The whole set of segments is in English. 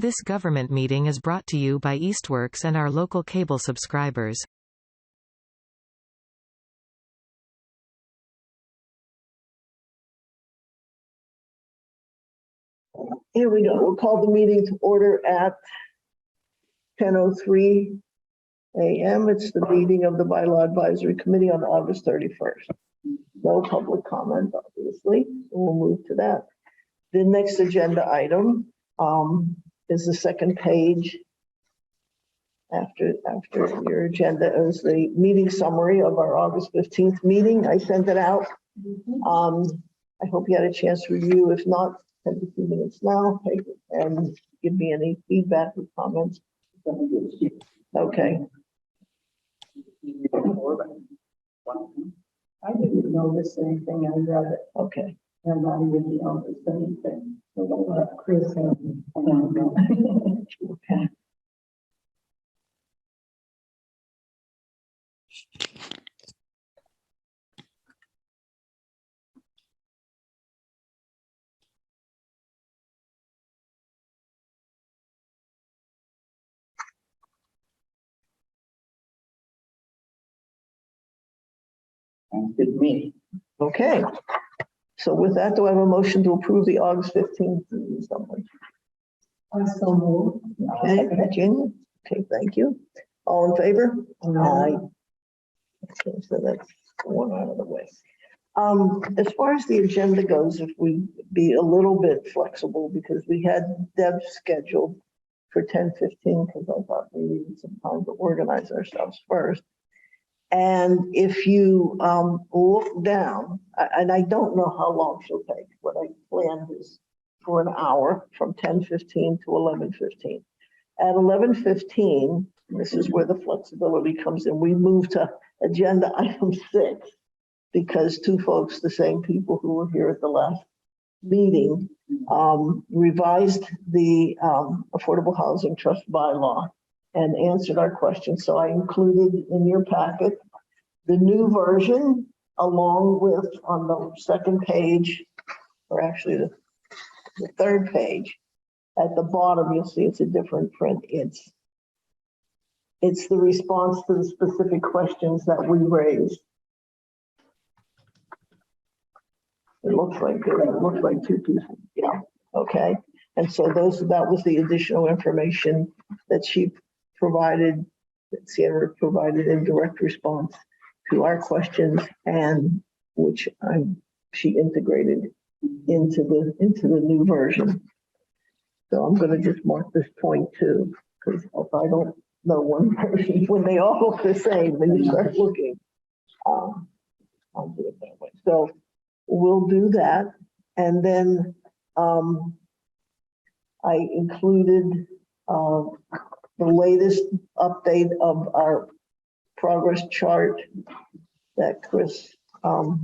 This government meeting is brought to you by Eastworks and our local cable subscribers. Here we go. We'll call the meeting to order at 10:03 a.m. It's the meeting of the Bylaw Advisory Committee on August 31st. No public comment, obviously. We'll move to that. The next agenda item is the second page. After your agenda is the meeting summary of our August 15th meeting. I sent it out. I hope you had a chance to review. If not, take a few minutes now, take it and give me any feedback or comments. Okay. I didn't notice anything. I read it. Okay. And I didn't notice anything. Chris and Okay. Sounds good to me. Okay. So with that, do I have a motion to approve the August 15th meeting summary? I so moved. Okay, Virginia. Okay, thank you. All in favor? Aye. Okay, so that's one out of the way. As far as the agenda goes, if we be a little bit flexible, because we had Deb scheduled for 10:15, because I thought we needed some time to organize ourselves first. And if you look down, and I don't know how long she'll take, what I planned is for an hour from 10:15 to 11:15. At 11:15, this is where the flexibility comes in. We move to agenda item 6 because two folks, the same people who were here at the last meeting, revised the Affordable Housing Trust bylaw and answered our questions. So I included in your packet the new version along with on the second page, or actually the third page, at the bottom, you'll see it's a different print. It's the response to the specific questions that we raised. It looks like two pieces. Yeah. Okay. And so that was the additional information that she provided, that Sierra provided in direct response to our questions, and which she integrated into the new version. So I'm going to just mark this point too, because if I don't know one version, when they all look the same, when you start looking, I'll do it that way. So we'll do that, and then I included the latest update of our progress chart that Chris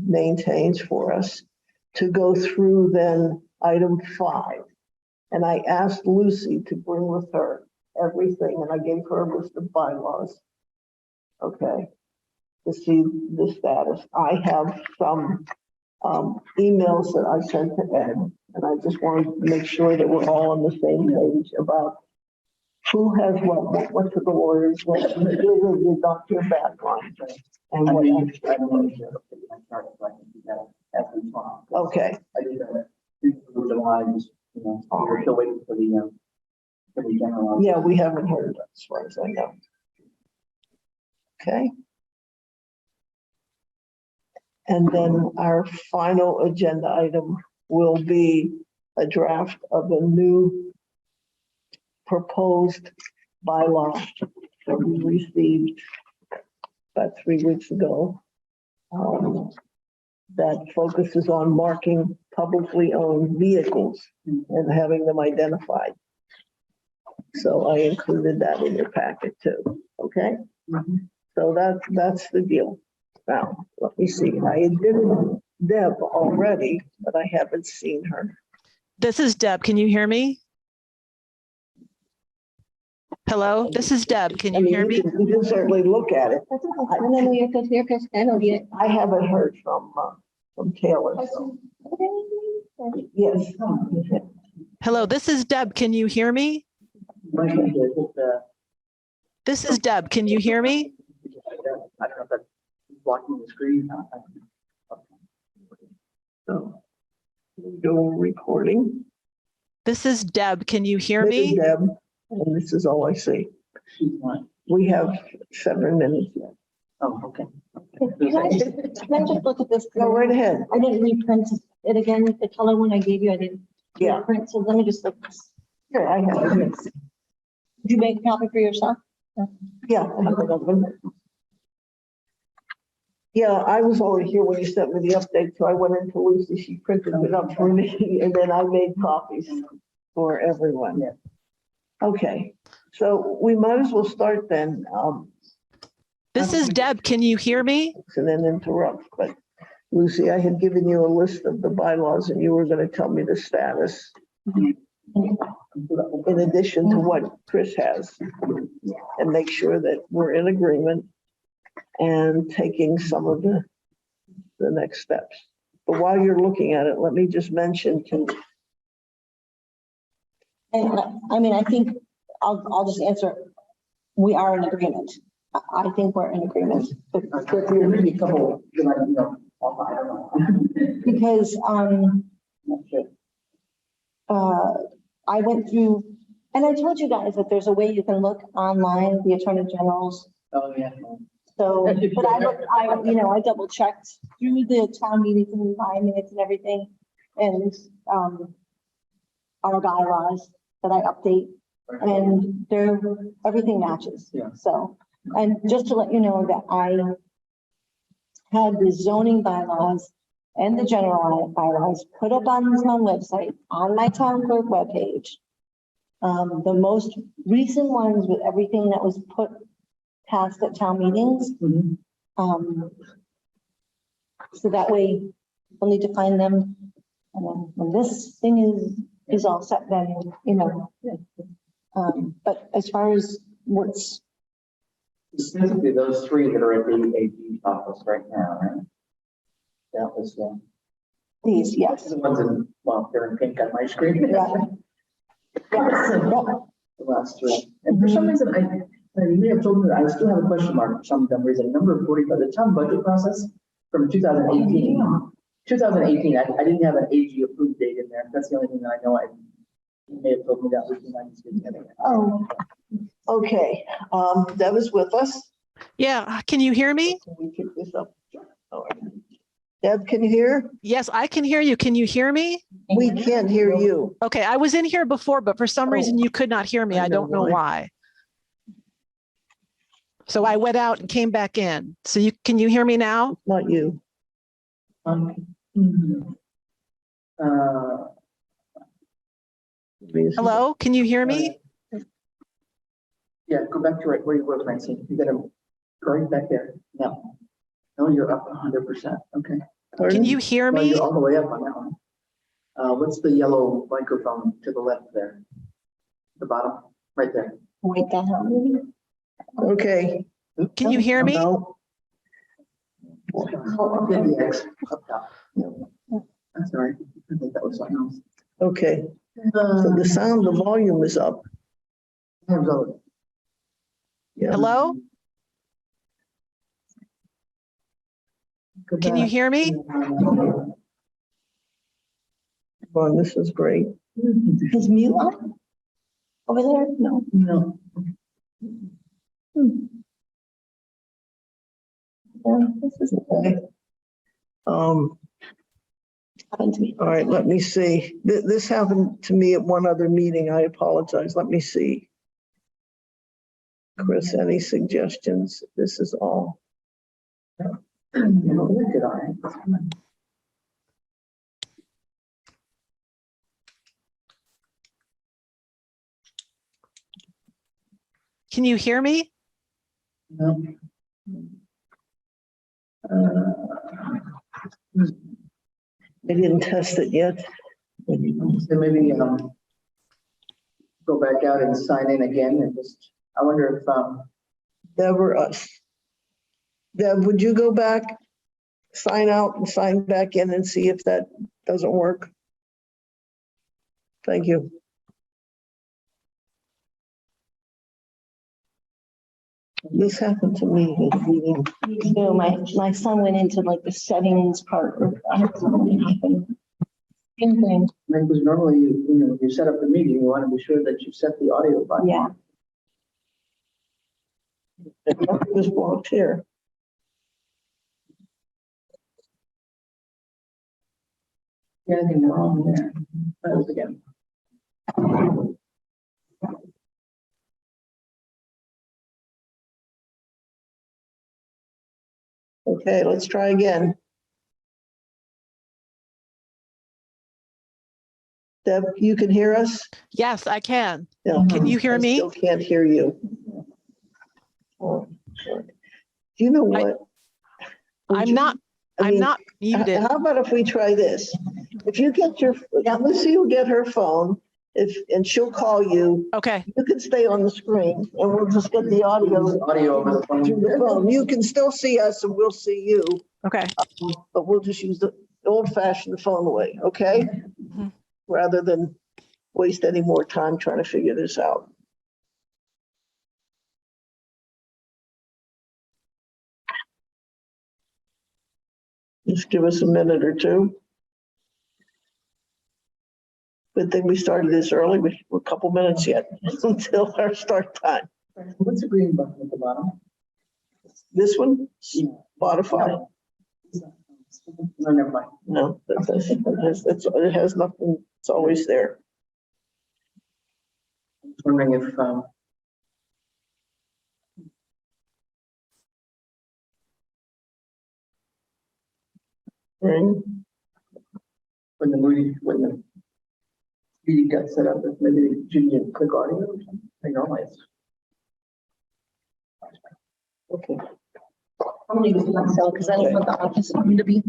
maintains for us to go through then item 5. And I asked Lucy to bring with her everything, and I gave her a list of bylaws, okay, to see the status. I have some emails that I sent to Ed, and I just wanted to make sure that we're all on the same page about who has what to the lawyers, what to the doctor background, and what. Okay. I did that. We're still waiting for the general. Yeah, we haven't heard that as far as I know. Okay. And then our final agenda item will be a draft of a new proposed bylaw that we received about 3 weeks ago, that focuses on marking publicly owned vehicles and having them identified. So I included that in your packet too. Okay. So that's the deal. Now, let me see. I had given Deb already, but I haven't seen her. This is Deb. Can you hear me? Hello, this is Deb. Can you hear me? You can certainly look at it. I haven't heard from Taylor. So. Yes. Hello, this is Deb. Can you hear me? This is Deb. Can you hear me? I don't know if that's blocking the screen. So go recording. This is Deb. Can you hear This is me? Deb, and this is all I see. She's not. We have 7 minutes yet. Oh, okay. Can I just look at this? Go right ahead. I didn't reprint it again, the color one I gave you, I didn't Yeah, print, so let me just look. here, I have it. Did you make a copy for yourself? Yeah. Yeah, I was already here when you sent me the update, so I went into Lucy, she printed it up for me, and then I made copies for everyone. Yeah. Okay, so we might as well start then, This is Deb. Can you hear me? and then interrupt, but Lucy, I had given you a list of the bylaws and you were gonna tell me the status in addition to what Chris has, and make sure that we're in agreement and taking some of the next steps. But while you're looking at it, let me just mention to, And I mean, I think I'll just answer, we are in agreement. I think we're in agreement. Maybe a couple, I don't know. Because, Not sure. I went through, and I told you guys that there's a way you can look online, the Attorney General's. Oh, yeah. So, but I double checked through the town meetings and my minutes and everything. And, our bylaws that I update, and everything matches. Yeah. So, and just to let you know that I had the zoning bylaws and the general bylaws put up on the town website, on my town clerk webpage. The most recent ones with everything that was put past at town meetings. Mhm. So that way we'll need to find them. And then when this thing is all set, then, but as far as what's, Specifically, those three that are at the AG office right now, right? That was, these, yes. the ones in, well, they're in pink on my screen. Yeah. Yes, The last three. And for some reason, you may have told me that I still have a question mark for some dumb reason. Number 40, by the town budget process from 2018. 2018, I didn't have an AG approved date in there. That's the only thing that I know. You may have told me that we can get it. Oh, okay, Deb is with us. Yeah. Can you hear me? Can we pick this up? All right. Deb, can you hear? Yes, I can hear you. Can you hear me? We can't hear you. Okay. I was in here before, but for some reason you could not hear me. I I know don't know why. why. So I went out and came back in. So can you hear me now? Not you. Hello? Can you hear me? Yeah, go back to right where you were, Francine. You gotta go right back there. No. No, you're up 100%. Okay. Can you hear Well, me? you're all the way up on that one. What's the yellow microphone to the left there? The bottom, right there. wait, the hell? Okay. Can you hear me? No. Hit the X up top. That's all right. I think that was something else. Okay, so the sound, the volume is up. Yeah. Hello? Can you hear me? Well, this is great. Is mute on? Over there? No. No. Yeah, this is Okay. happened to me. All right, let me see. This happened to me at one other meeting. I apologize. Let me see. Chris, any suggestions? This is all. Look at that. Can you hear me? No. I didn't test it yet. So maybe go back out and sign in again and just, I wonder if, Deb or us? Deb, would you go back, sign out and sign back in and see if that doesn't work? Thank you. This happened to me in a meeting. So my son went into like the settings part. I don't know what happened. Same thing. Because normally, when you set up the meeting, you want to be sure that you set the audio button. Yeah. It was blocked here. Anything wrong there? That was again. Okay, let's try again. Deb, you can hear us? Yes, I can. No. Can you hear I me? still can't hear you. Oh, sorry. Do you know what? Would I'm you- not, I I'm mean, not muted. How about if we try this? If you get your, Lucy will get her phone, and she'll call you. Okay, You can stay on the screen and we'll just get the audio Audio over the phone. through the phone. You can still see us and we'll see you, okay. but we'll just use the old fashioned phone way, okay? Mhm. Rather than waste any more time trying to figure this out. Just give us a minute or two. Good thing we started this early. We're a couple minutes yet until our start time. What's the green button at the bottom? This one, Spotify. No, never mind. No, it has nothing. It's always there. I was wondering if, Ring. when the meeting got set up, if maybe they didn't click audio or something. I normally it's. Okay. I'm gonna use myself because I don't want the office room to be.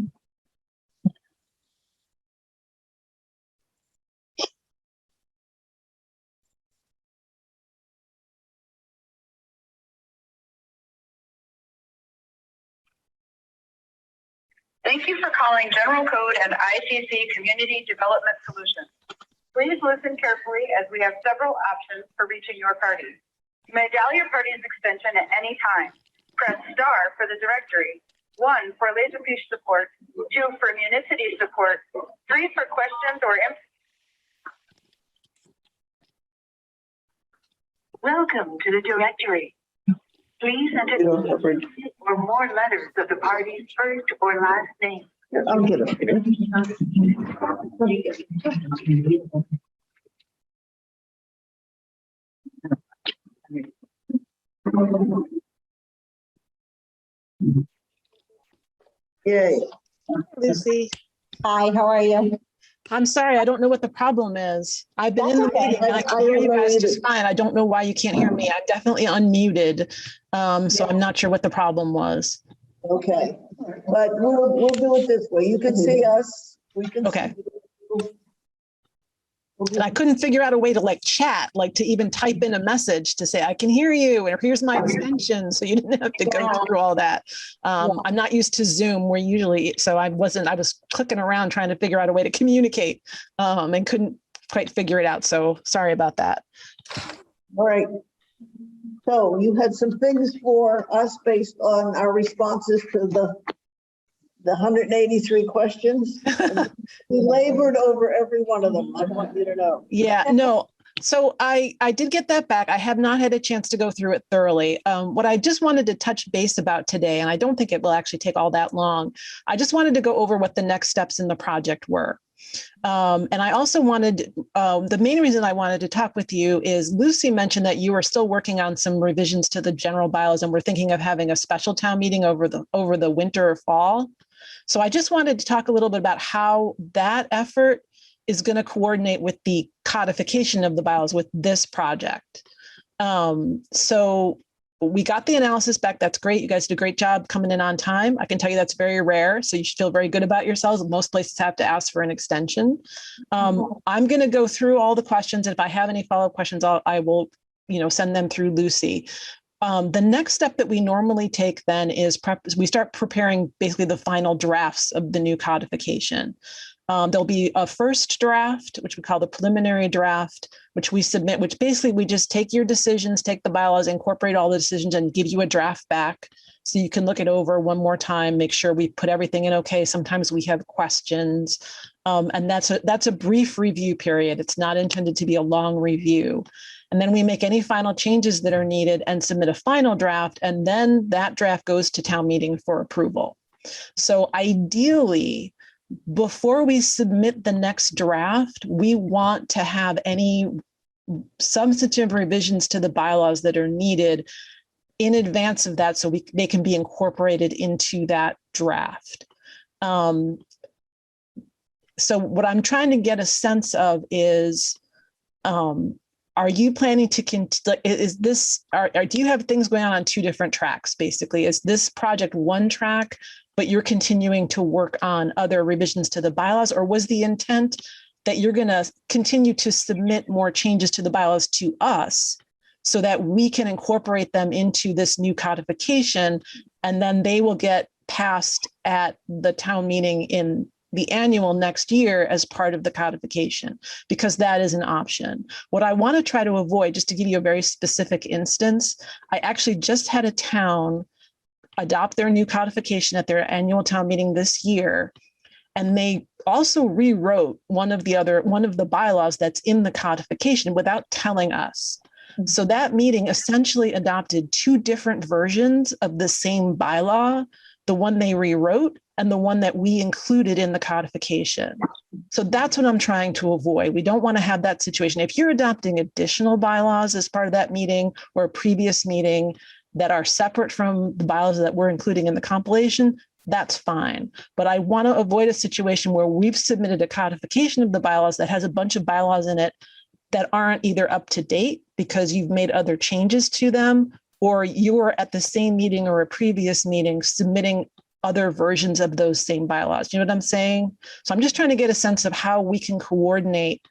Thank you for calling General Code and ICC Community Development Solutions. Please listen carefully as we have several options for reaching your party. You may dial your party's extension at any time. Press star for the directory, 1 for Laserfish support, 2 for Municity support, 3 for questions or Welcome to the directory. Please enter You don't have ring. or more letters of the party's first or last name. I'll get it. Yay. Lucy, Hi, how are you? I'm sorry. I don't know what the problem is. I've been in the That's okay. meeting. I I can hear don't you know guys either. just fine. I don't know why you can't hear me. I'm definitely unmuted. So I'm not sure what the problem was. Okay, but we'll do it this way. You can see us. We can. Okay. see you. And I couldn't figure out a way to like chat, like to even type in a message to say, I can hear you, and here's my extension. So you didn't have to go Yeah. through all that. Yeah. I'm not used to Zoom where usually, so I was clicking around trying to figure out a way to communicate and couldn't quite figure it out. So sorry about that. All right. So you had some things for us based on our responses to the 183 questions. We labored over every one of them. I want you to know. Yeah, no. So I did get that back. I have not had a chance to go through it thoroughly. What I just wanted to touch base about today, and I don't think it will actually take all that long. I just wanted to go over what the next steps in the project were. And I also wanted, the main reason I wanted to talk with you is Lucy mentioned that you are still working on some revisions to the general bylaws and we're thinking of having a special town meeting over the winter or fall. So I just wanted to talk a little bit about how that effort is going to coordinate with the codification of the bylaws with this project. So we got the analysis back. That's great. You guys did a great job coming in on time. I can tell you that's very rare. So you should feel very good about yourselves. Most places have to ask for an extension. I'm going to go through all the questions. And if I have any follow-up questions, I will, send them through Lucy. The next step that we normally take then is we start preparing basically the final drafts of the new codification. There'll be a first draft, which we call the preliminary draft, which we submit, which basically we just take your decisions, take the bylaws, incorporate all the decisions and give you a draft back. So you can look it over one more time, make sure we put everything in okay. Sometimes we have questions. And that's a brief review period. It's not intended to be a long review. And then we make any final changes that are needed and submit a final draft. And then that draft goes to town meeting for approval. So ideally, before we submit the next draft, we want to have any substantive revisions to the bylaws that are needed in advance of that, so they can be incorporated into that draft. So what I'm trying to get a sense of is, are you planning to, do you have things going on two different tracks, basically? Is this project one track, but you're continuing to work on other revisions to the bylaws? Or was the intent that you're gonna continue to submit more changes to the bylaws to us so that we can incorporate them into this new codification, and then they will get passed at the town meeting in the annual next year as part of the codification, because that is an option. What I want to try to avoid, just to give you a very specific instance, I actually just had a town adopt their new codification at their annual town meeting this year. And they also rewrote one of the bylaws that's in the codification without telling us. So that meeting essentially adopted two different versions of the same bylaw, the one they rewrote and the one that we included in the codification. So that's what I'm trying to avoid. We don't want to have that situation. If you're adopting additional bylaws as part of that meeting or a previous meeting that are separate from the bylaws that we're including in the compilation, that's fine. But I want to avoid a situation where we've submitted a codification of the bylaws that has a bunch of bylaws in it that aren't either up to date because you've made other changes to them, or you were at the same meeting or a previous meeting submitting other versions of those same bylaws. You know what I'm saying? So I'm just trying to get a sense of how we can coordinate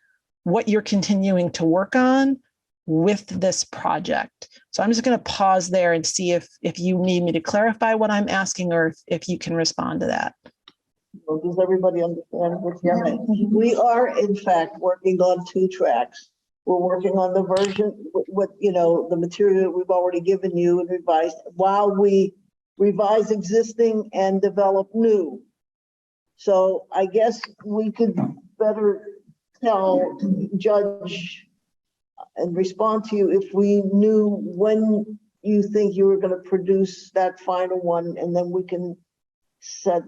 what you're continuing to work on with this project. So I'm just going to pause there and see if you need me to clarify what I'm asking, or if you can respond to that. Well, does everybody understand what's happening? We are, in fact, working on two tracks. We're working on the version, the material that we've already given you and revised, while we revise existing and develop new. So I guess we could better judge and respond to you if we knew when you think you were going to produce that final one, and then we can set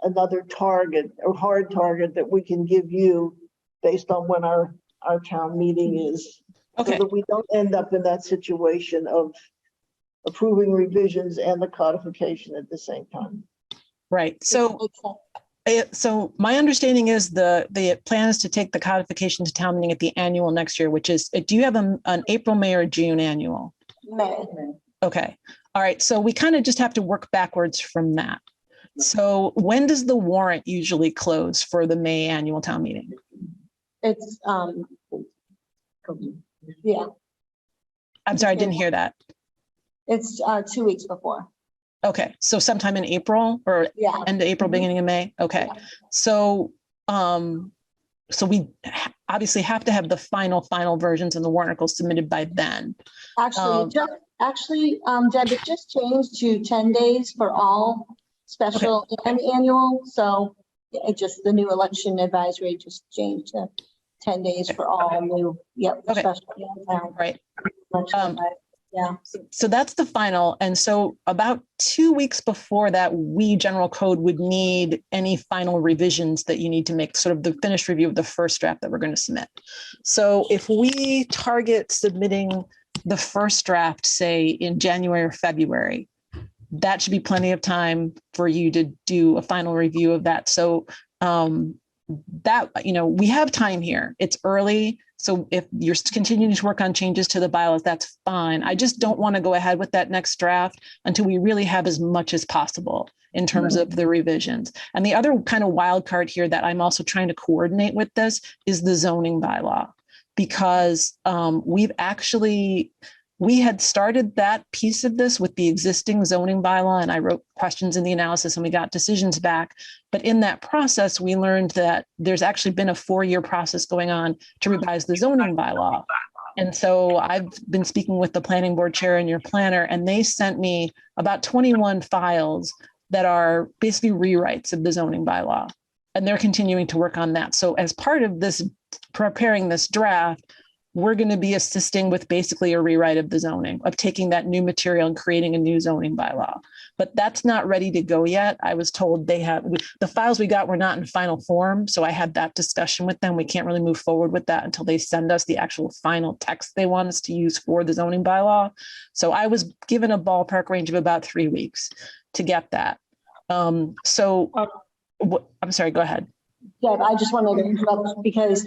another target or hard target that we can give you based on when our town meeting is. Okay. So that we don't end up in that situation of approving revisions and the codification at the same time. Right. So my understanding is the plan is to take the codification to town meeting at the annual next year, which is, do you have an April, May, or June annual? May. Okay. All right. So we kind of just have to work backwards from that. So when does the warrant usually close for the May annual town meeting? It's, yeah, I'm sorry, I didn't hear that. it's 2 weeks before. Okay. So sometime in April, or Yeah. end of April, beginning of May. Okay. Yeah. So, so we obviously have to have the final versions and the warrant articles submitted by then. Actually, Deb, it just changed to 10 days for all special and annual. So it just, the new election advisory just changed to 10 days for all new, Okay. special and town. Right. Election Yeah. So that's the final. And so about 2 weeks before that, we general code would need any final revisions that you need to make, sort of the finished review of the first draft that we're going to submit. So if we target submitting the first draft, say in January or February, that should be plenty of time for you to do a final review of that. So that, we have time here. It's early. So if you're continuing to work on changes to the bylaws, that's fine. I just don't want to go ahead with that next draft until we really have as much as possible in terms of the revisions. And the other kind of wild card here that I'm also trying to coordinate with this is the zoning bylaw, because we've actually We had started that piece of this with the existing zoning bylaw, and I wrote questions in the analysis and we got decisions back. But in that process, we learned that there's actually been a 4-year process going on to revise the zoning bylaw. And so I've been speaking with the planning board chair and your planner, and they sent me about 21 files that are basically rewrites of the zoning bylaw. And they're continuing to work on that. So as part of this, preparing this draft, we're going to be assisting with basically a rewrite of the zoning, of taking that new material and creating a new zoning bylaw. But that's not ready to go yet. I was told the files we got were not in final form. So I had that discussion with them. We can't really move forward with that until they send us the actual final text they want us to use for the zoning bylaw. So I was given a ballpark range of about 3 weeks to get that. I'm sorry, go ahead. Deb, I just wanted to interrupt because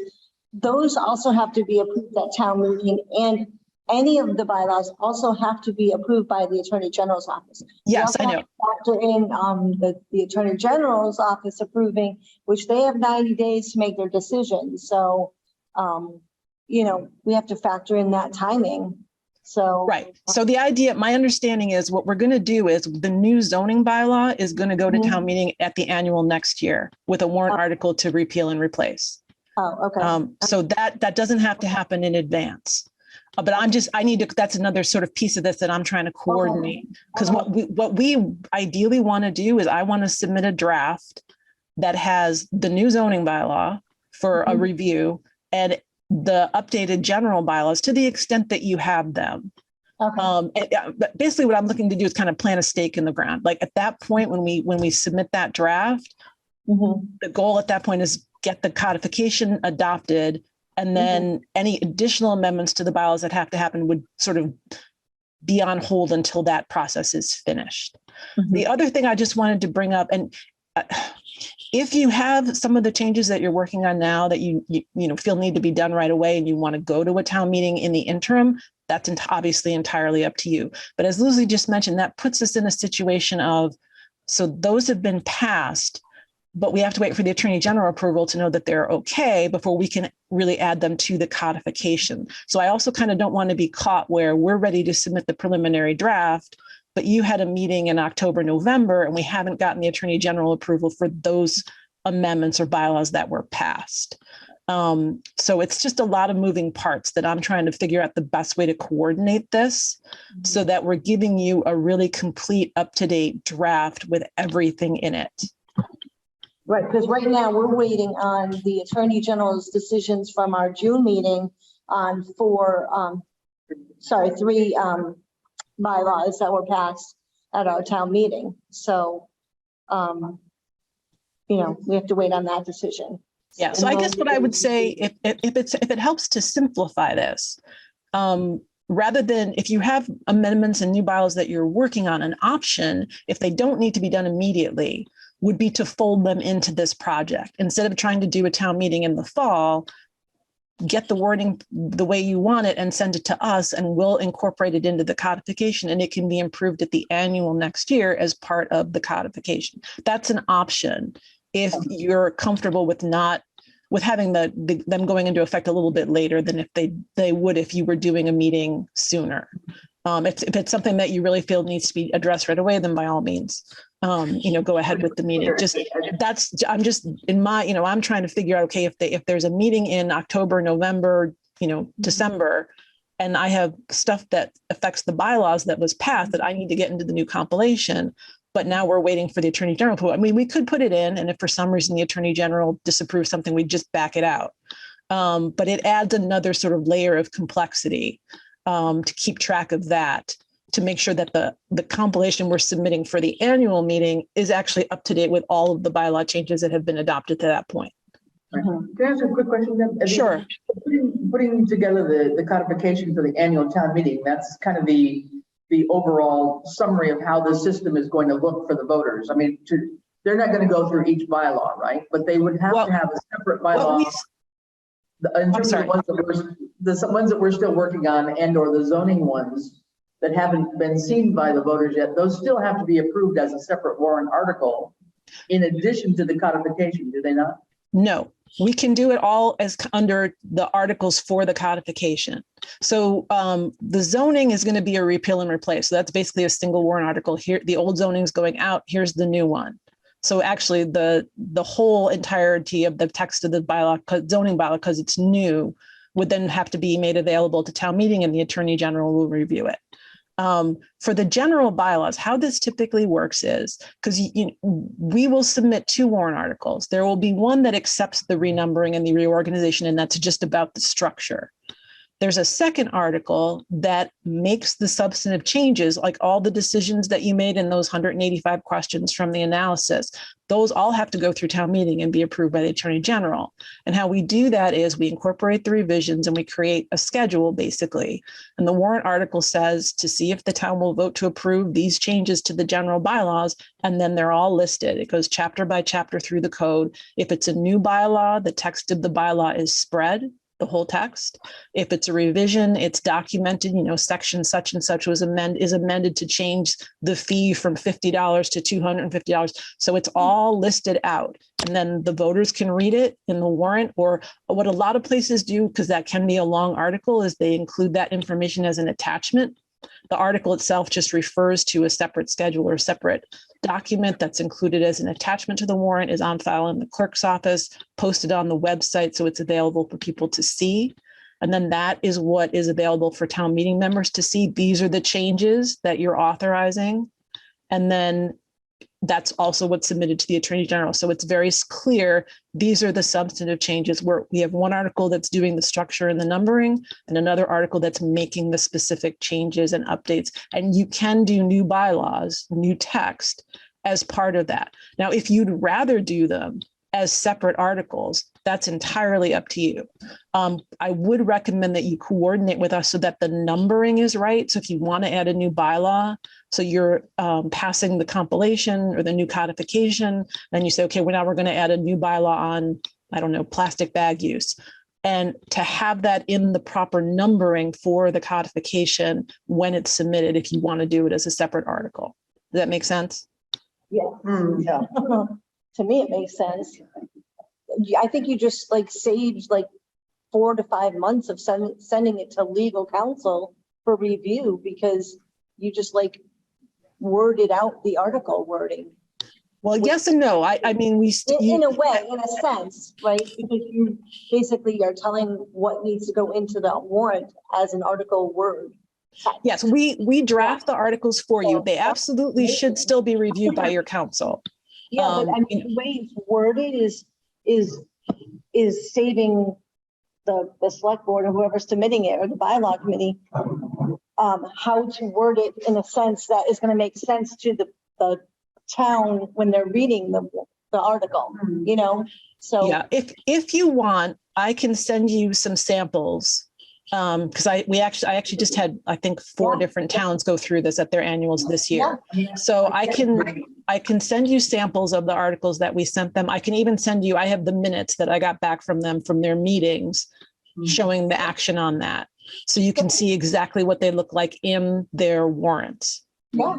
those also have to be approved at town meeting, and any of the bylaws also have to be approved by the Attorney General's office. Yes, I know. Factor in the Attorney General's office approving, which they have 90 days to make their decision. So, we have to factor in that timing. So right. So the idea, my understanding is what we're going to do is the new zoning bylaw is going to go to town meeting at the annual next year with a warrant article to repeal and replace. Oh, okay. So that doesn't have to happen in advance. But that's another sort of piece of this that I'm trying to coordinate. Because what we ideally want to do is I want to submit a draft that has the new zoning bylaw for a review and the updated general bylaws to the extent that you have them. Okay. But basically what I'm looking to do is kind of plant a stake in the ground. Like at that point, when we submit that draft, the goal at that point is get the codification adopted, and then any additional amendments to the bylaws that have to happen would sort of be on hold until that process is finished. The other thing I just wanted to bring up, and if you have some of the changes that you're working on now that you feel need to be done right away and you want to go to a town meeting in the interim, that's obviously entirely up to you. But as Lucy just mentioned, that puts us in a situation of, so those have been passed, but we have to wait for the Attorney General approval to know that they're okay before we can really add them to the codification. So I also kind of don't want to be caught where we're ready to submit the preliminary draft, but you had a meeting in October, November, and we haven't gotten the Attorney General approval for those amendments or bylaws that were passed. So it's just a lot of moving parts that I'm trying to figure out the best way to coordinate this so that we're giving you a really complete, up-to-date draft with everything in it. Right, because right now we're waiting on the Attorney General's decisions from our June meeting on 3 bylaws that were passed at our town meeting. So, we have to wait on that decision. Yeah, so I guess what I would say, if it helps to simplify this, rather than if you have amendments and new bylaws that you're working on, an option, if they don't need to be done immediately, would be to fold them into this project. Instead of trying to do a town meeting in the fall, get the wording the way you want it and send it to us, and we'll incorporate it into the codification, and it can be improved at the annual next year as part of the codification. That's an option if you're comfortable with having them going into effect a little bit later than if they would if you were doing a meeting sooner. If it's something that you really feel needs to be addressed right away, then by all means, go ahead with the meeting. I'm trying to figure out, okay, if there's a meeting in October, November, December, and I have stuff that affects the bylaws that was passed that I need to get into the new compilation, but now we're waiting for the Attorney General. I mean, we could put it in, and if for some reason the Attorney General disapproves something, we just back it out. But it adds another sort of layer of complexity to keep track of that, to make sure that the compilation we're submitting for the annual meeting is actually up to date with all of the bylaw changes that have been adopted to that point. Can I ask a quick question then? Sure. Putting together the codification for the annual town meeting, that's kind of the overall summary of how the system is going to look for the voters. I mean, they're not going to go through each bylaw, right? But they would have to have a separate bylaw. In terms of the ones that we're still working on, and or the zoning ones that haven't been seen by the voters yet, those still have to be approved as a separate warrant article in addition to the codification, do they not? No, we can do it all as under the articles for the codification. So the zoning is going to be a repeal and replace. So that's basically a single warrant article. Here, the old zoning is going out. Here's the new one. So actually, the whole entirety of the text of the bylaw, zoning bylaw, because it's new, would then have to be made available to town meeting, and the attorney general will review it. For the general bylaws, how this typically works is, because we will submit 2 warrant articles. There will be one that accepts the renumbering and the reorganization, and that's just about the structure. There's a second article that makes the substantive changes, like all the decisions that you made in those 185 questions from the analysis. Those all have to go through town meeting and be approved by the attorney general. And how we do that is we incorporate the revisions and we create a schedule, basically. And the warrant article says to see if the town will vote to approve these changes to the general bylaws, and then they're all listed. It goes chapter by chapter through the code. If it's a new bylaw, the text of the bylaw is spread, the whole text. If it's a revision, it's documented, section such and such is amended to change the fee from $50 to $250. So it's all listed out. And then the voters can read it in the warrant, or what a lot of places do, because that can be a long article, is they include that information as an attachment. The article itself just refers to a separate schedule or a separate document that's included as an attachment to the warrant, is on file in the clerk's office, posted on the website, so it's available for people to see. And then that is what is available for town meeting members to see. These are the changes that you're authorizing. And then that's also what's submitted to the attorney general. So it's very clear, these are the substantive changes, where we have one article that's doing the structure and the numbering, and another article that's making the specific changes and updates. And you can do new bylaws, new text as part of that. Now, if you'd rather do them as separate articles, that's entirely up to you. I would recommend that you coordinate with us so that the numbering is right. So if you want to add a new bylaw, so you're passing the compilation or the new codification, then you say, okay, well, now we're going to add a new bylaw on, I don't know, plastic bag use. And to have that in the proper numbering for the codification when it's submitted, if you want to do it as a separate article. Does that make sense? Yeah. Yeah. To me, it makes sense. I think you just saved 4 to 5 months of sending it to legal counsel for review, because you just worded out the article wording. Well, yes and no. I mean, In a way, in a sense, right? Because you basically are telling what needs to go into the warrant as an article word. Yes, we draft the articles for you. They absolutely should still be reviewed by your counsel. Yeah, but I mean, the way it's worded is saving the select board or whoever's submitting it, or the bylaw committee, how to word it in a sense that is going to make sense to the town when they're reading the article, So Yeah, if you want, I can send you some samples. Because I actually just had, I think, 4 different towns go through this at their annuals this year. So I can send you samples of the articles that we sent them. I can even send you, I have the minutes that I got back from them from their meetings showing the action on that. So you can see exactly what they look like in their warrants. Yeah,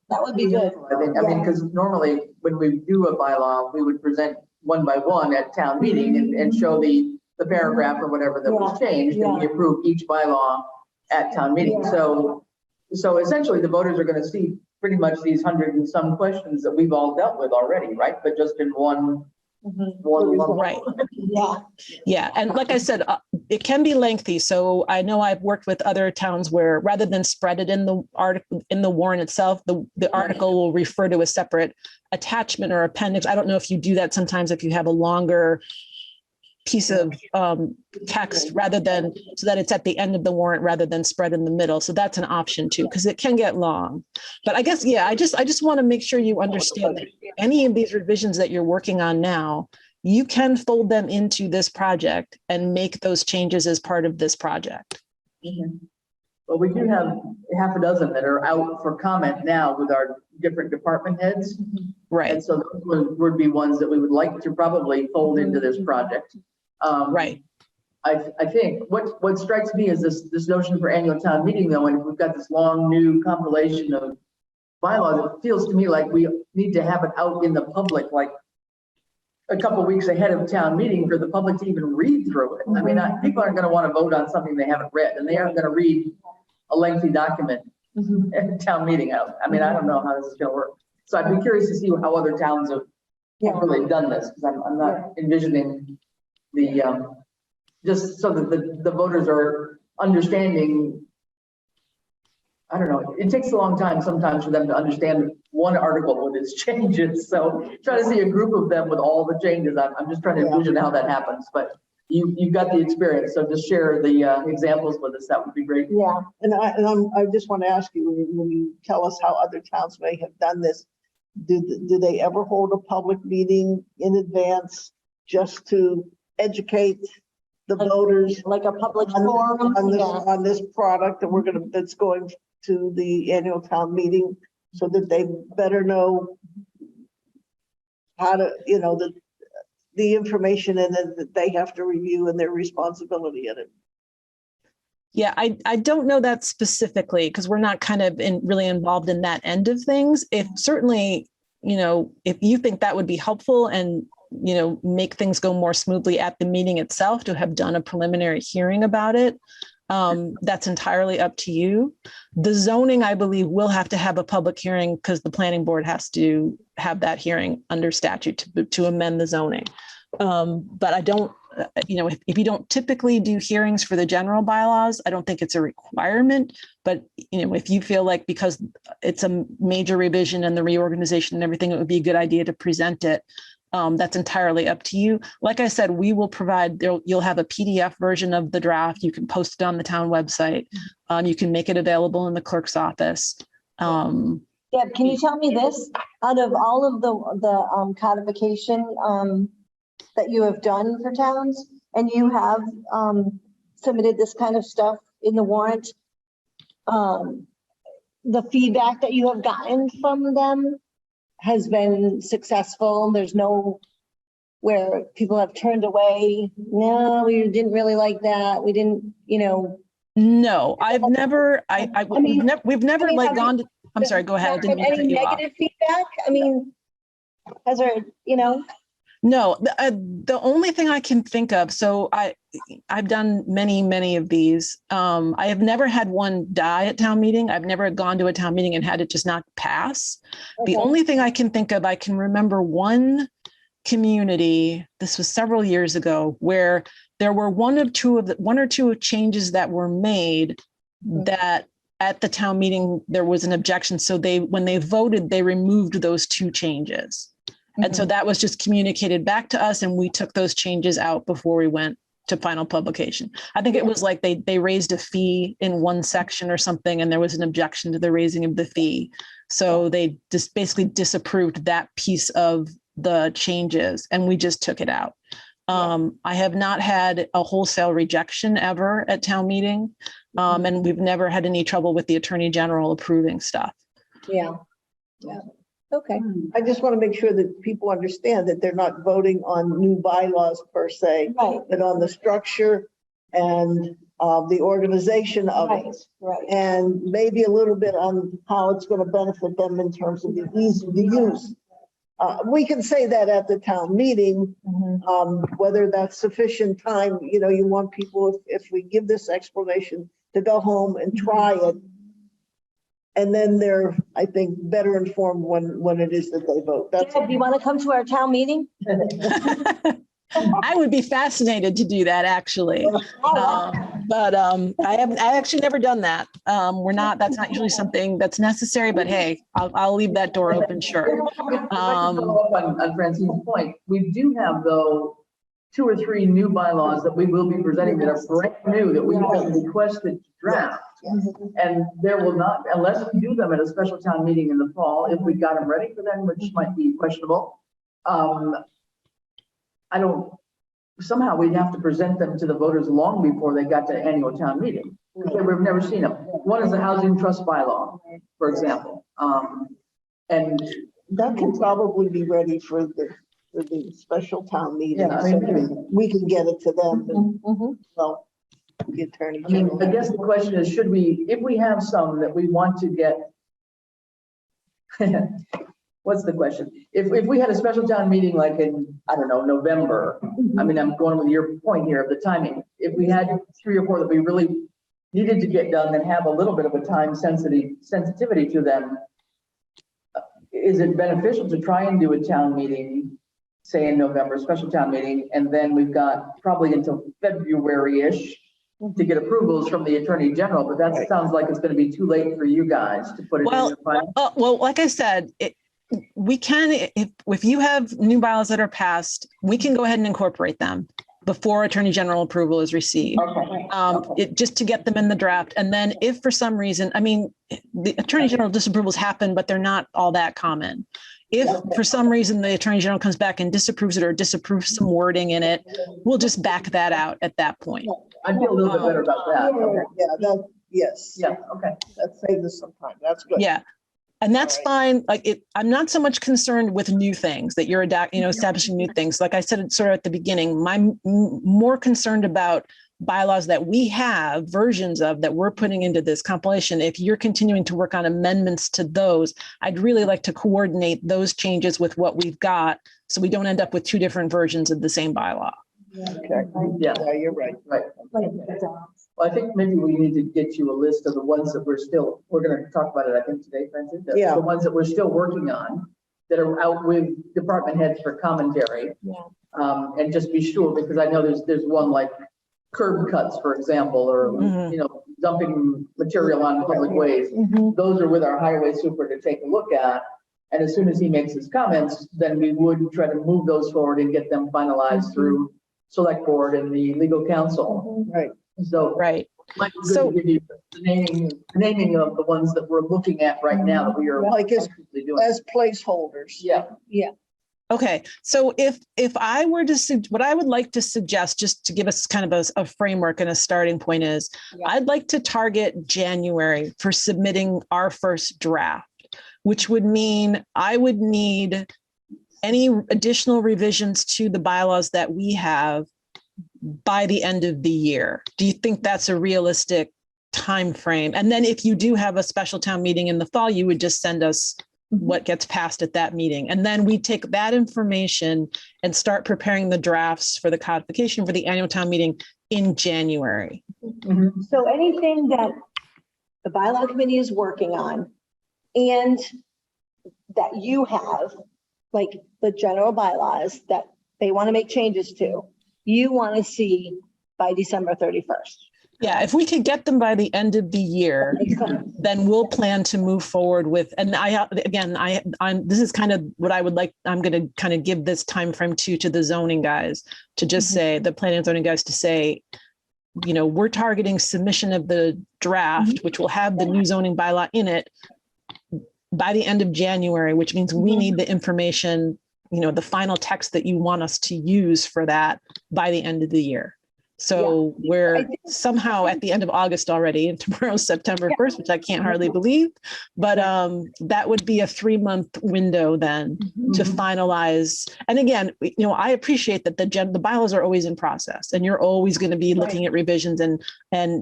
that would be good. I mean, because normally when we do a bylaw, we would present one by one at town meeting and show the paragraph or whatever that was changed, and we approve each bylaw at town meeting. So essentially the voters are going to see pretty much these 100 and some questions that we've all dealt with already, right? But just in one Right. Yeah. And like I said, it can be lengthy. So I know I've worked with other towns where rather than spread it in the article, in the warrant itself, the article will refer to a separate attachment or appendix. I don't know if you do that sometimes, if you have a longer piece of text rather than, so that it's at the end of the warrant rather than spread in the middle. So that's an option too, because it can get long. But I guess, I just want to make sure you understand that any of these revisions that you're working on now, you can fold them into this project and make those changes as part of this project. Mm-hmm. Well, we do have half a dozen that are out for comment now with our different department heads. Right. And so those would be ones that we would like to probably fold into this project. Right. I think what strikes me is this notion for annual town meeting, though, and if we've got this long new compilation of bylaws, it feels to me like we need to have it out in the public, like a couple weeks ahead of town meeting for the public to even read through it. I mean, people aren't going to want to vote on something they haven't read, and they aren't going to read a lengthy document at town meeting out. I mean, I don't know how this is going to work. So I'd be curious to see how other towns have really done this, because I'm not envisioning the, just so that the voters are understanding. I don't know, it takes a long time sometimes for them to understand one article with its changes. So try to see a group of them with all the changes. I'm just trying to envision how that happens, but you've got the experience. So just share the examples with us. That would be great. Yeah, and I just want to ask you, when you tell us how other towns may have done this, do they ever hold a public meeting in advance just to educate the voters Like a public on forum? on this product that that's going to the annual town meeting, so that they better know how to, the information, and then that they have to review and their responsibility in it. Yeah, I don't know that specifically because we're not kind of really involved in that end of things. If certainly, if you think that would be helpful and, make things go more smoothly at the meeting itself, to have done a preliminary hearing about it, that's entirely up to you. The zoning, I believe, will have to have a public hearing because the planning board has to have that hearing under statute to amend the zoning. But I don't, if you don't typically do hearings for the general bylaws, I don't think it's a requirement. But, if you feel like because it's a major revision and the reorganization and everything, it would be a good idea to present it. That's entirely up to you. Like I said, we will provide, you'll have a PDF version of the draft. You can post it on the town website. You can make it available in the clerk's office. Deb, can you tell me this? Out of all of the codification that you have done for towns, and you have submitted this kind of stuff in the warrant, the feedback that you have gotten from them has been successful. There's no where people have turned away. No, we didn't really like that. We didn't, No, I've never, we've never I mean, like gone to, I'm sorry, go ahead. I didn't mean to cut any you off. negative feedback? I mean, has there, No, the only thing I can think of, so I've done many of these. I have never had one die at town meeting. I've never gone to a town meeting and had it just not pass. Okay. The only thing I can think of, I can remember one community, this was several years ago, where there were one or two changes that were made that at the town meeting, there was an objection. So when they voted, they removed those two changes. And so that was just communicated back to us, and we took those changes out before we went to final publication. I think it was like they raised a fee in one section or something, and there was an objection to the raising of the fee. So they just basically disapproved that piece of the changes, and we just took it out. I have not had a wholesale rejection ever at town meeting, and we've never had any trouble with the Attorney General approving stuff. Yeah. Okay. I just want to make sure that people understand that they're not voting on new bylaws per se, Right. but on the structure and the organization of it. Right. And maybe a little bit on how it's going to benefit them in terms of the ease of the use. We can say that at the town meeting, whether that's sufficient time, you want people, if we give this explanation, to go home and try it. And then they're, I think, better informed when it is that they vote. That's Deb, do you want to come to our town meeting? I would be fascinated to do that, actually. But I actually never done that. That's not usually something that's necessary, but hey, I'll leave that door open, sure. Follow up on Francine's point, we do have, though, 2 or 3 new bylaws that we will be presenting that are brand new, that we have requested to draft. And there will not, unless we do them at a special town meeting in the fall, if we got them ready for them, which might be questionable. Somehow we'd have to present them to the voters long before they got to annual town meeting. We've never seen them. One is the housing trust bylaw, for example. And that can probably be ready for the special town meeting. Yeah, I mean, we can get it to them. Well, the Attorney General. I guess the question is, if we have some that we want to get what's the question? If we had a special town meeting like in, I don't know, November, I mean, I'm going with your point here of the timing. If we had 3 or 4 that we really needed to get done and have a little bit of a time sensitivity to them, is it beneficial to try and do a town meeting, say in November, special town meeting, and then we've got probably until February-ish to get approvals from the Attorney General, but that sounds like it's going to be too late for you guys to put it in your file. Well, like I said, we can, if you have new bylaws that are passed, we can go ahead and incorporate them before Attorney General approval is received. Okay. Just to get them in the draft. And then if for some reason, I mean, the Attorney General disapprovals happen, but they're not all that common. If for some reason the Attorney General comes back and disapproves it or disapproves some wording in it, we'll just back that out at that point. I feel a little bit better about that. Okay. Yeah, yes. Yeah, okay. That saves us some time. That's good. Yeah. And that's All fine. Like I'm not so much concerned with new things that you're establishing new things. Like I said, sort of at the beginning, I'm more concerned about bylaws that we have versions of that we're putting into this compilation. If you're continuing to work on amendments to those, I'd really like to coordinate those changes with what we've got so we don't end up with 2 different versions of the same bylaw. Okay. Yeah. Yeah, you're right. Right. Well, I think maybe we need to get you a list of the ones that we're going to talk about it, I think today, Francis. Yeah. The ones that we're still working on that are out with department heads for commentary. Yeah. And just be sure, because I know there's one like curb cuts, for example, or, dumping material on public ways. Those are with our highway super to take a look at. And as soon as he makes his comments, then we would try to move those forward and get them finalized through select board and the legal counsel. Right. So Right. might be good to give you the naming of the ones that we're looking at right now that we are Like as- actively doing. As placeholders. Yeah. Okay, so if I were to, what I would like to suggest, just to give us kind of a framework and a starting point is, I'd like to target January for submitting our first draft, which would mean I would need any additional revisions to the bylaws that we have by the end of the year. Do you think that's a realistic time frame? And then if you do have a special town meeting in the fall, you would just send us what gets passed at that meeting. And then we take that information and start preparing the drafts for the codification for the annual town meeting in January. So anything that the bylaw committee is working on and that you have, like the general bylaws that they want to make changes to, you want to see by December 31st. Yeah, if we could get them by the end of the year, then we'll plan to move forward with, and this is kind of what I would like, I'm going to kind of give this time frame to the zoning guys to just say, the planning and zoning guys to say, we're targeting submission of the draft, which will have the new zoning bylaw in it by the end of January, which means we need the information, the final text that you want us to use for that by the end of the year. So we're somehow at the end of August already, and tomorrow's September 1st, which I can't hardly believe. But that would be a 3-month window then to finalize. And again, I appreciate that the bylaws are always in process, and you're always going to be looking at revisions, and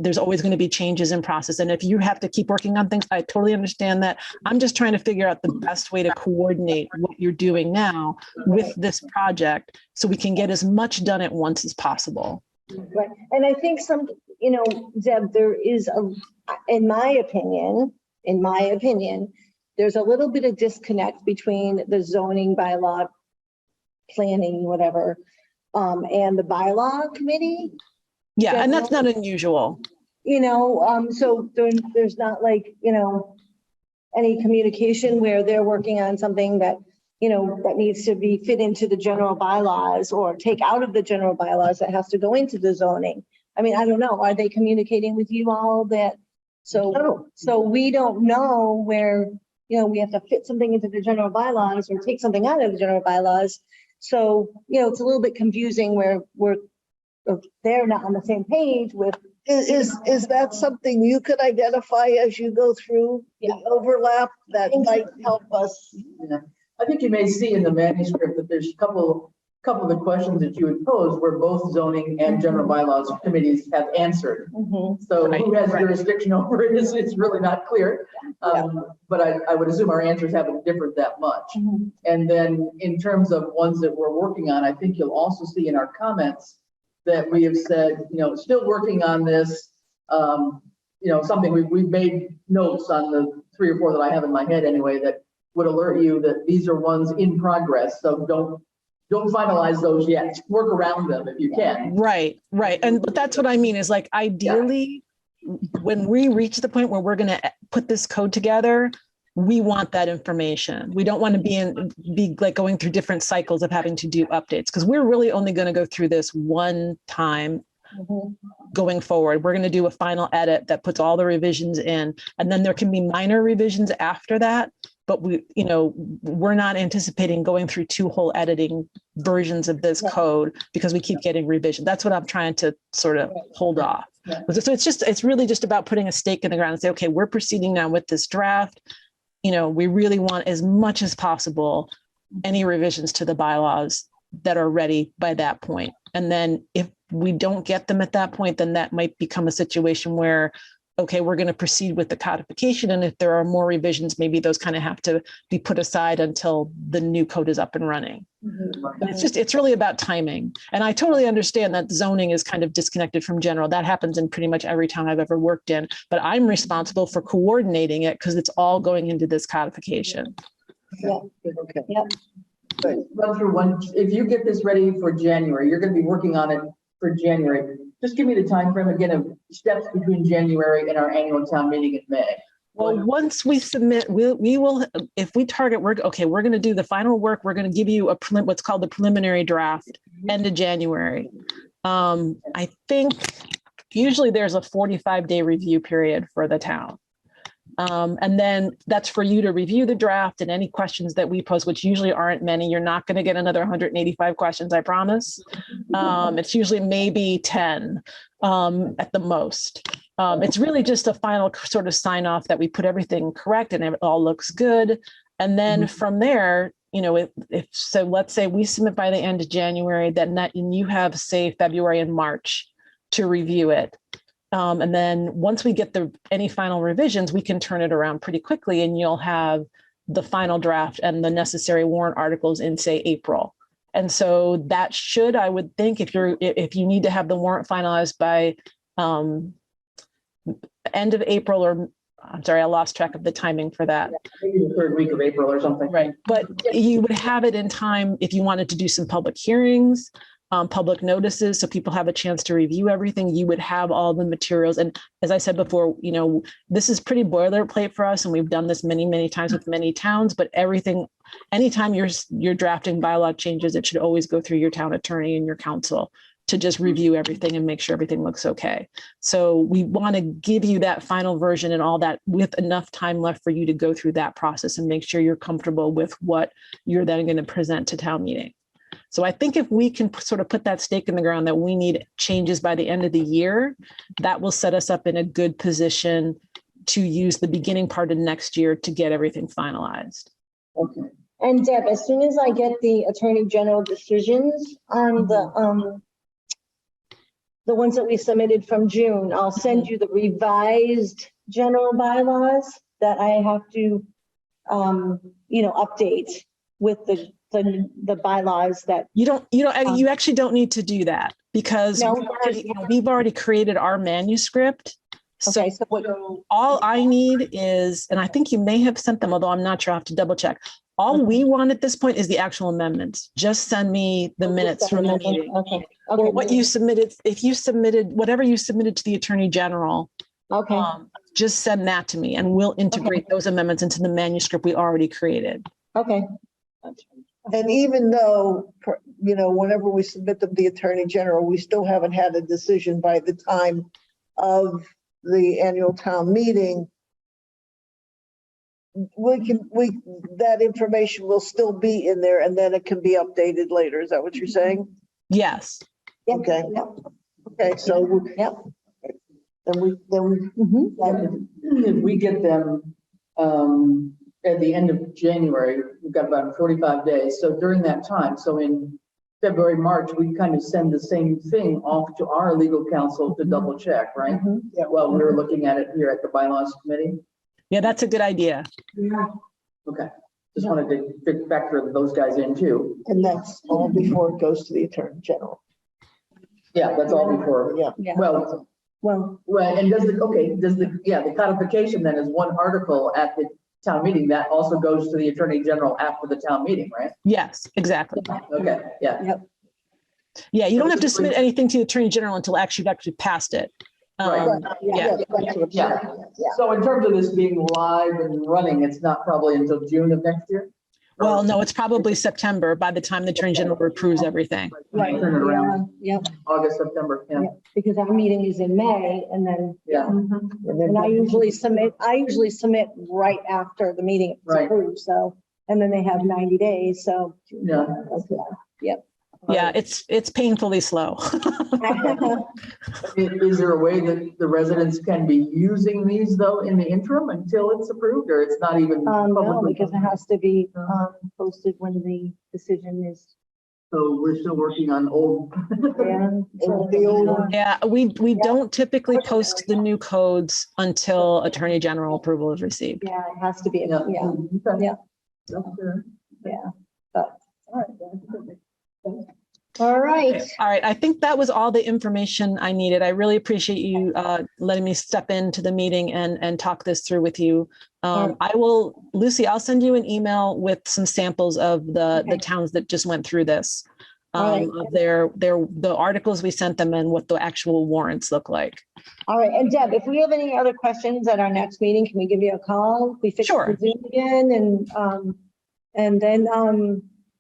there's always going to be changes in process. And if you have to keep working on things, I totally understand that. I'm just trying to figure out the best way to coordinate what you're doing now with this project so we can get as much done at once as possible. Right. And I think Deb, there is in my opinion, there's a little bit of disconnect between the zoning bylaw planning, whatever, and the bylaw committee. Yeah. And that's not unusual. So there's not any communication where they're working on something that that needs to be fit into the general bylaws or take out of the general bylaws that has to go into the zoning. I mean, I don't know. Are they communicating with you all that? So we don't know where, we have to fit something into the general bylaws or take something out of the general bylaws. So, it's a little bit confusing where they're not on the same page with. Is that something you could identify as you go through the overlap that might help us? Yeah. I think you may see in the manuscript that there's a couple couple of the questions that you had posed were both zoning and general bylaws committees have answered. So who has jurisdiction over it is, it's really not clear. But I would assume our answers haven't differed that much. And then in terms of ones that we're working on, I think you'll also see in our comments that we have said, still working on this. Something we've made notes on the 3 or 4 that I have in my head anyway, that would alert you that these are ones in progress. So don't finalize those yet. Work around them if you can. Right. But that's what I mean is like, ideally, when we reach the point where we're going to put this code together, we want that information. We don't want to be like going through different cycles of having to do updates, because we're really only going to go through this one time. Going forward, we're going to do a final edit that puts all the revisions in, and then there can be minor revisions after that. But we're not anticipating going through 2 whole editing versions of this code, because we keep getting revision. That's what I'm trying to sort of hold off. So it's really just about putting a stake in the ground and say, okay, we're proceeding now with this draft. We really want, as much as possible, any revisions to the bylaws that are ready by that point. And then if we don't get them at that point, then that might become a situation where, okay, we're going to proceed with the codification. And if there are more revisions, maybe those kind of have to be put aside until the new code is up and running. But it's really about timing. And I totally understand that zoning is kind of disconnected from general. That happens in pretty much every town I've ever worked in, but I'm responsible for coordinating it because it's all going into this codification. Okay. Run through one. If you get this ready for January, you're going to be working on it for January. Just give me the time frame again of steps between January and our annual town meeting in May. Well, once we submit, we will, if we target work, okay, we're going to do the final work. We're going to give you what's called the preliminary draft end of January. I think usually there's a 45-day review period for the town. And then that's for you to review the draft and any questions that we pose, which usually aren't many. You're not going to get another 185 questions, I promise. It's usually maybe 10 at the most. It's really just a final sort of sign off that we put everything correct and it all looks good. And then from there, so let's say we submit by the end of January, and you have, say, February and March to review it. And then once we get any final revisions, we can turn it around pretty quickly, and you'll have the final draft and the necessary warrant articles in, say, April. And so that should, I would think, if you need to have the warrant finalized by end of April, or I'm sorry, I lost track of the timing for that. Maybe the 3rd week of April or something. Right. But you would have it in time if you wanted to do some public hearings, public notices, so people have a chance to review everything. You would have all the materials. And as I said before, this is pretty boilerplate for us, and we've done this many, many times with many towns, but anytime you're drafting bylaw changes, it should always go through your town attorney and your council to just review everything and make sure everything looks okay. So we want to give you that final version and all that with enough time left for you to go through that process and make sure you're comfortable with what you're then going to present to town meeting. So I think if we can sort of put that stake in the ground that we need changes by the end of the year, that will set us up in a good position to use the beginning part of next year to get everything finalized. Okay. And Deb, as soon as I get the Attorney General decisions on the ones that we submitted from June, I'll send you the revised general bylaws that I have to, update with the bylaws that you actually don't need to do that, because we've already created our manuscript. Okay, so all I need is, and I think you may have sent them, although I'm not sure, I have to double check. All we want at this point is the actual amendments. Just send me the minutes from the meeting. Okay. Or what you submitted. If you submitted whatever you submitted to the Attorney General, okay, just send that to me, and we'll integrate those amendments into the manuscript we already created. Okay. And even though, whenever we submit them to the Attorney General, we still haven't had a decision by the time of the annual town meeting, that information will still be in there, and then it can be updated later. Is that what you're saying? Yes. Okay. Okay, so. Yep. If we get them at the end of January, we've got about 45 days. So during that time, so in February, March, we kind of send the same thing off to our legal counsel to double check, right? Mhm. While we're looking at it here at the bylaws committee. Yeah, that's a good idea. Okay, just wanted to factor those guys in too. And that's all before it goes to the Attorney General. Yeah, that's all before, Yeah. Yeah, well, well, and the codification then is one article at the town meeting that also goes to the Attorney General after the town meeting, right? Yes, exactly. Okay, yeah. Yeah, you don't have to submit anything to the Attorney General until actually you've actually passed it. Right. Yeah. Yeah. So in terms of this being live and running, it's not probably until June of next year? Well, no, it's probably September by the time the Attorney General approves everything. right, Turn it around, yeah, August, September, yeah. because our meeting is in May and then, Yeah. and I usually submit right after the meeting is Right. approved, so, and then they have 90 days, so. Yeah. Yeah, it's painfully slow. Is there a way that the residents can be using these though in the interim until it's approved, or it's not even? No, publicly- because it has to be posted when the decision is. So we're still working on old. Yeah. The old one. Yeah, we don't typically post the new codes until Attorney General approval is received. Yeah, it has to be, Yeah. yeah, Okay. Yeah. That's fair. but. All right, All right, I think that was all the information I needed. I really appreciate you letting me step into the meeting and talk this through with you. Lucy, I'll send you an email with some samples of the Okay. towns that just went through this. All right. Of the articles we sent them and what the actual warrants look like. all right, and Deb, if we have any other questions at our next meeting, can we give you a call? We fix Sure. the Zoom again and then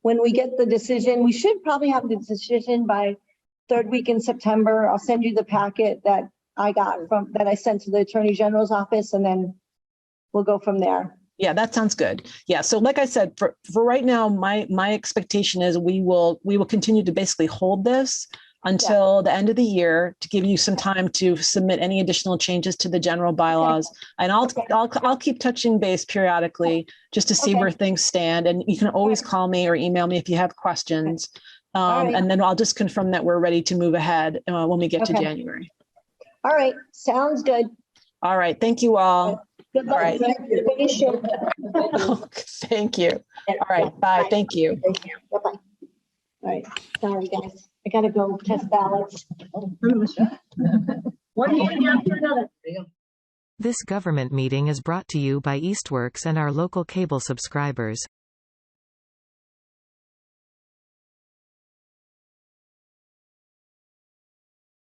when we get the decision, we should probably have the decision by third week in September. I'll send you the packet that I got that I sent to the Attorney General's office, and then we'll go from there. Yeah, that sounds good. Yeah, so like I said, for right now, my expectation is we will continue to basically hold this until the end of the year to give you some time to submit any additional changes to the general bylaws. And I'll keep touching base periodically just to see Okay. where things stand. And you can always call me or email me if you have questions. All right. And then I'll just confirm that we're ready to move ahead when we get to Okay. January. All right, sounds good. All right, thank you all. Good luck. All right. Finish it. Thank you. All right, bye. Thank you. Bye-bye. All right, sorry, guys. I gotta go test ballots. One meeting after another. This government meeting is brought to you by Eastworks and our local cable subscribers.